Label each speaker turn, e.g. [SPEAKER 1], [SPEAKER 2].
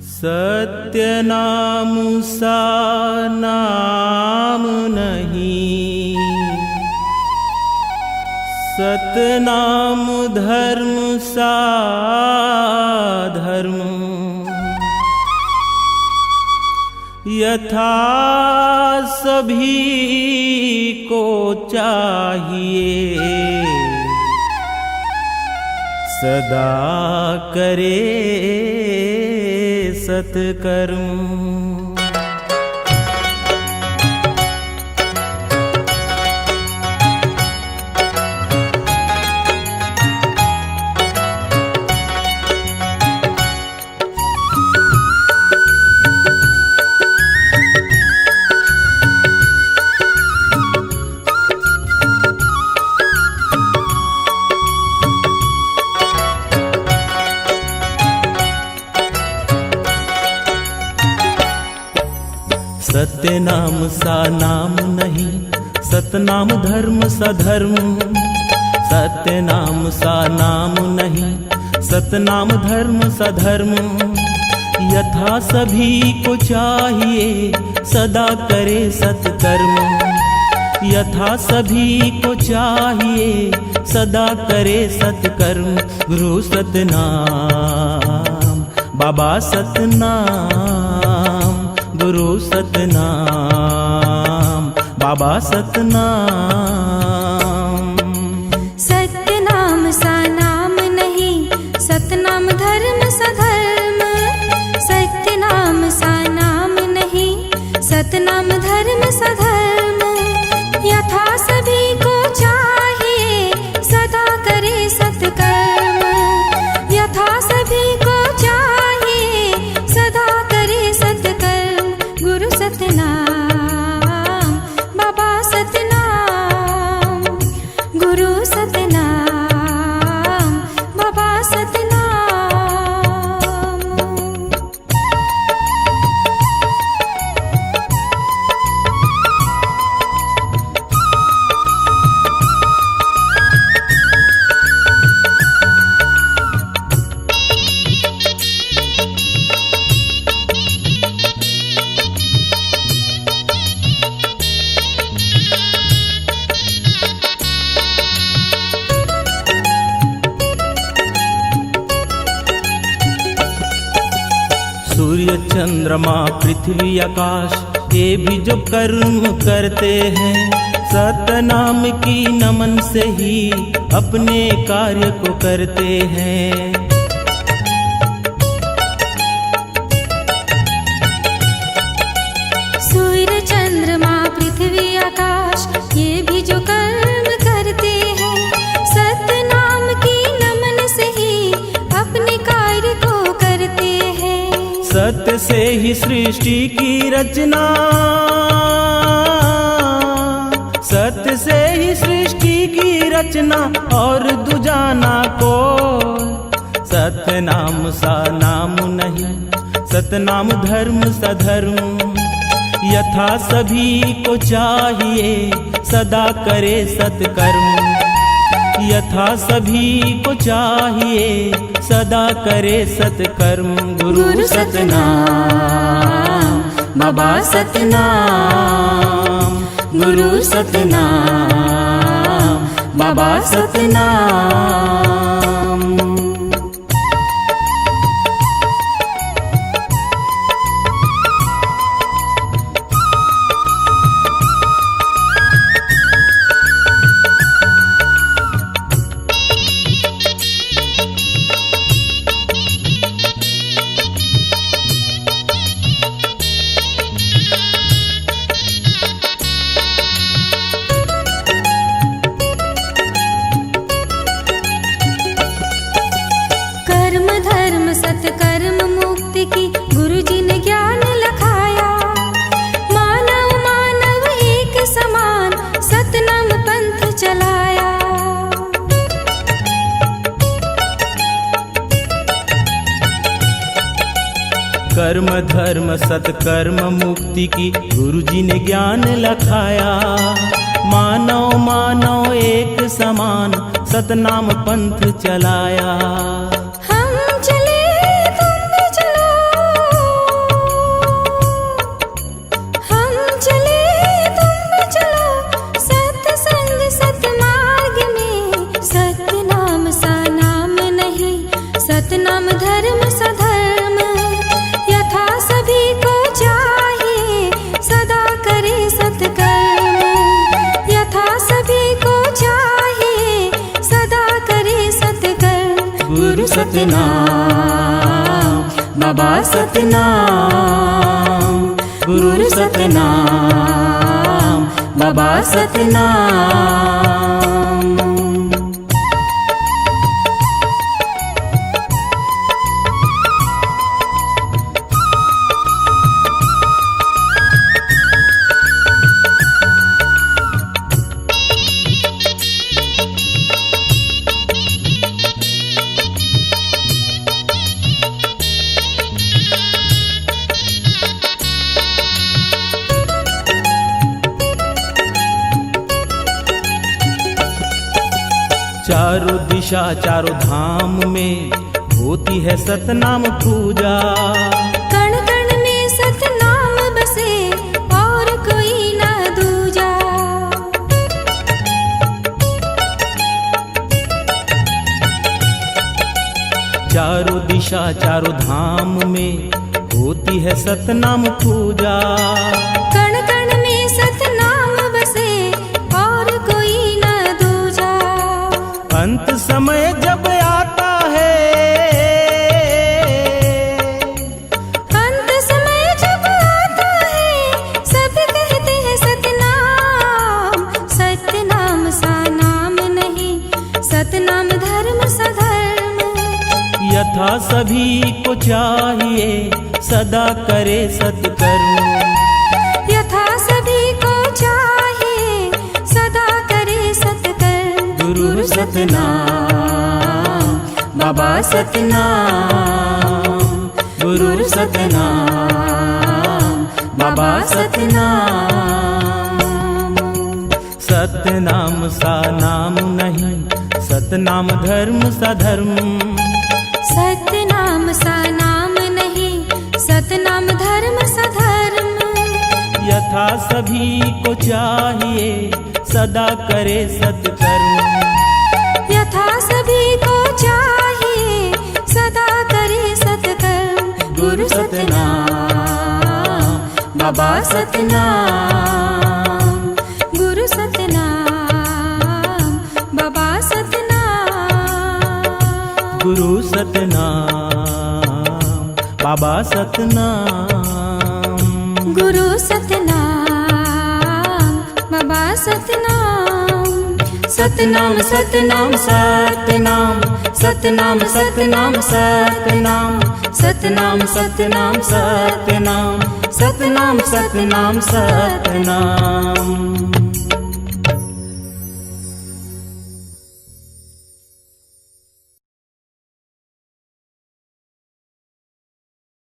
[SPEAKER 1] सत्य नाम सा नाम नहीं, सतनाम धर्म सा धर्म। यथा सभी को चाहिए सदा करे सत्कर्म। सत्य नाम सा नाम नहीं, सतनाम धर्म सा धर्म। सत्य नाम सा नाम नहीं, सतनाम धर्म सा धर्म। यथा सभी को चाहिए सदा करे सत्कर्म। यथा सभी को चाहिए सदा करे सत्कर्म। गुरु सतनाम बाबा सतनाम, गुरु सतनाम बाबा सतनाम।
[SPEAKER 2] सत्य नाम सा नाम नहीं, सतनाम धर्म सा धर्म। सत्य नाम सा नाम नहीं, सतनाम धर्म सा धर्म। यथा सभी को चाहिए सदा करे सत्कर्म। यथा सभी को चाहिए सदा करे सत्कर्म। गुरु सतनाम बाबा सतनाम, गुरु सतनाम बाबा सतनाम।
[SPEAKER 1] सूर्य चंद्रमा पृथ्वी आकाश ये भी जो कर्म करते हैं, सतनाम की नमन से ही अपने कार्य को करते हैं।
[SPEAKER 2] सूर्य चंद्रमा पृथ्वी आकाश ये भी जो कर्म करते हैं, सतनाम की नमन से ही अपने कार्य को करते हैं।
[SPEAKER 1] सत्य से ही सृष्टि की रचना, सत्य से ही सृष्टि की रचना और दुजाना को। सत्य नाम सा नाम नहीं, सतनाम धर्म सा धर्म। यथा सभी को चाहिए सदा करे सत्कर्म। यथा सभी को चाहिए सदा करे सत्कर्म। गुरु सतनाम बाबा सतनाम, गुरु सतनाम बाबा सतनाम।
[SPEAKER 2] सत्कर्म मुक्ति की गुरु जी ने ज्ञान लखाया। मानव मानव एक समान सतनाम पंथ चलाया।
[SPEAKER 1] कर्म धर्म सत्कर्म मुक्ति की गुरु जी ने ज्ञान लखाया। मानव मानव एक समान सतनाम पंथ चलाया।
[SPEAKER 2] हम चले तुम भी चलो,
[SPEAKER 1] सतनाम बाबा सतनाम, गुरु सतनाम बाबा सतनाम। चारों दिशा चारों धाम में होती है सतनाम पूजा,
[SPEAKER 2] कण कण में सतनाम बसे और कोई न दूजा।
[SPEAKER 1] चारों दिशा चारों धाम में होती है सतनाम पूजा,
[SPEAKER 2] कण कण में सतनाम बसे और कोई न दूजा।
[SPEAKER 1] अंत समय जब आता है,
[SPEAKER 2] अंत समय जब आता है, सब कहते हैं सतनाम। सतनाम सा नाम नहीं, सतनाम धर्म सा धर्म।
[SPEAKER 1] यथा सभी को चाहिए सदा करे सत्कर्म,
[SPEAKER 2] यथा सभी को चाहिए सदा करे सत्कर्म।
[SPEAKER 1] गुरु सतनाम बाबा सतनाम, गुरु सतनाम बाबा सतनाम। सतनाम सा नाम नहीं, सतनाम धर्म सा धर्म।
[SPEAKER 2] सतनाम सा नाम नहीं, सतनाम धर्म सा धर्म।
[SPEAKER 1] यथा सभी को चाहिए सदा करे सत्कर्म,
[SPEAKER 2] यथा सभी को चाहिए सदा करे सत्कर्म।
[SPEAKER 1] गुरु सतनाम बाबा सतनाम,
[SPEAKER 2] गुरु सतनाम बाबा सतनाम।
[SPEAKER 1] गुरु सतनाम बाबा सतनाम,
[SPEAKER 2] गुरु सतनाम बाबा सतनाम।
[SPEAKER 1] सतनाम सतनाम सतनाम, सतनाम सतनाम सतनाम, सतनाम सतनाम सतनाम, सतनाम सतनाम सतनाम।